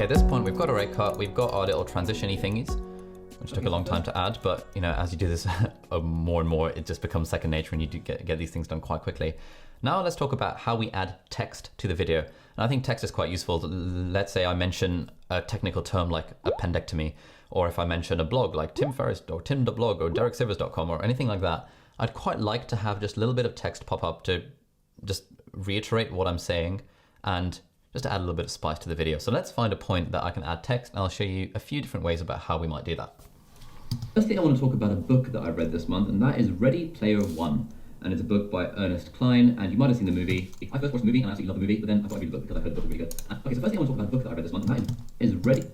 Okay, at this point we've got our rate cut, we've got our little transition-y thingies, which took a long time to add, but you know, as you do this more and more, it just becomes second nature and you do get these things done quite quickly. Now let's talk about how we add text to the video. And I think text is quite useful. Let's say I mention a technical term like appendectomy, or if I mention a blog like Tim Ferriss or Tim.blog or DerekSivers.com or anything like that, I'd quite like to have just a little bit of text pop up to just reiterate what I'm saying and just to add a little bit of spice to the video. So let's find a point that I can add text, and I'll show you a few different ways about how we might do that. Firstly, I want to talk about a book that I read this month, and that is Ready Player One. And it's a book by Ernest Cline, and you might have seen the movie. I first watched the movie and I absolutely loved the movie, but then I thought I'd read the book because I heard the book was really good. Okay, so firstly I want to talk about a book that I read this month, and that is Ready...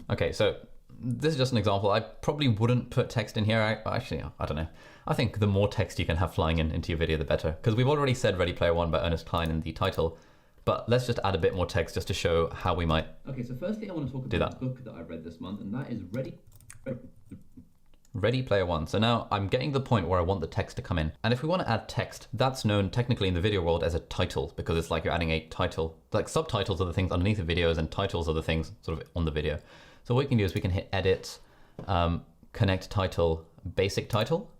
Okay, so this is just an example. I probably wouldn't put text in here. Actually, I don't know. I think the more text you can have flying into your video, the better. Because we've already said Ready Player One by Ernest Cline in the title, but let's just add a bit more text just to show how we might Okay, so firstly I want to talk about a book that I read this month, and that is Ready Player One. So now I'm getting to the point where I want the text to come in. And if we want to add text, that's known technically in the video world as a title, because it's like you're adding a title. Like subtitles are the things underneath the videos and titles are the things sort of on the video. So what we can do is we can hit edit, connect title, basic title.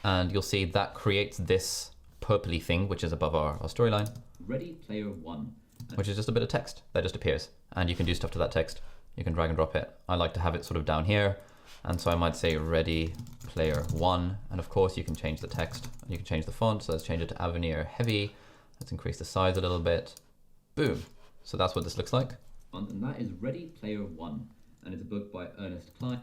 And you'll see that creates this purpley thing, which is above our storyline. Ready Player One. Which is just a bit of text that just appears. And you can do stuff to that text. You can drag and drop it. I like to have it sort of down here. And so I might say Ready Player One. And of course you can change the text. You can change the font. So let's change it to Avenir Heavy. Let's increase the size a little bit. Boom. So that's what this looks like. And that is Ready Player One. And it's a book by Ernest Cline.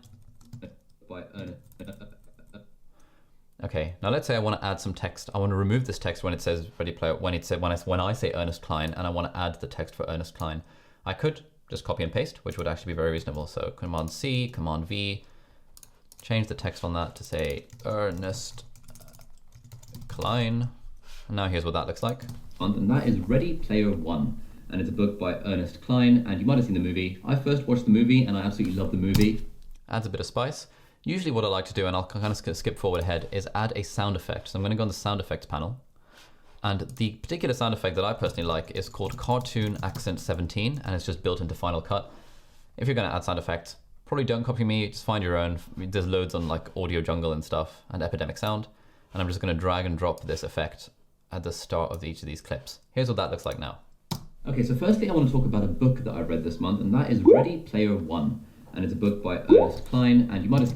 Okay, now let's say I want to add some text. I want to remove this text when it says Ready Player, when I say Ernest Cline, and I want to add the text for Ernest Cline. I could just copy and paste, which would actually be very reasonable. So Command C, Command V, change the text on that to say Ernest Cline. And now here's what that looks like. And that is Ready Player One. And it's a book by Ernest Cline, and you might have seen the movie. I first watched the movie and I absolutely loved the movie. Adds a bit of spice. Usually what I like to do, and I'll kind of skip forward ahead, is add a sound effect. So I'm going to go on the sound effects panel. And the particular sound effect that I personally like is called Cartoon Accent 17, and it's just built into Final Cut. If you're going to add sound effects, probably don't copy me, just find your own. There's loads on like Audio Jungle and stuff, and Epidemic Sound. And I'm just going to drag and drop this effect at the start of each of these clips. Here's what that looks like now. Okay, so firstly I want to talk about a book that I read this month, and that is Ready Player One. And it's a book by Ernest Cline, and you might have...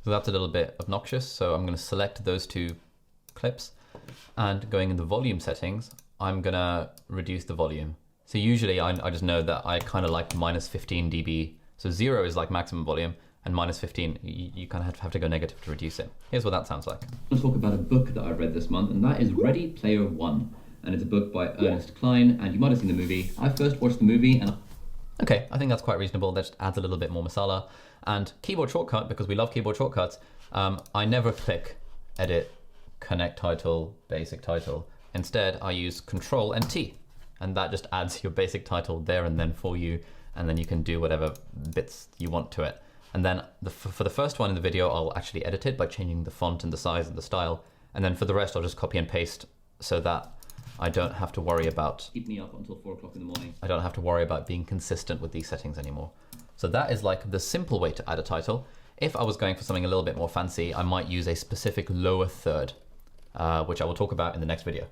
So that's a little bit obnoxious, so I'm going to select those two clips, and going in the volume settings, I'm going to reduce the volume. So usually I just know that I kind of like minus 15 dB. So 0 is like maximum volume, and minus 15, you kind of have to go negative to reduce it. Here's what that sounds like. I want to talk about a book that I read this month, and that is Ready Player One. And it's a book by Ernest Cline, and you might have seen the movie. I first watched the movie and... Okay, I think that's quite reasonable. That just adds a little bit more masala. And keyboard shortcut, because we love keyboard shortcuts, I never click edit, connect title, basic title. Instead, I use Control and T, and that just adds your basic title there and then for you, and then you can do whatever bits you want to it. And then for the first one in the video, I'll actually edit it by changing the font and the size and the style. And then for the rest, I'll just copy and paste so that I don't have to worry about... Keep me up until 4 o'clock in the morning. I don't have to worry about being consistent with these settings anymore. So that is like the simple way to add a title. If I was going for something a little bit more fancy, I might use a specific lower third, which I will talk about in the next video.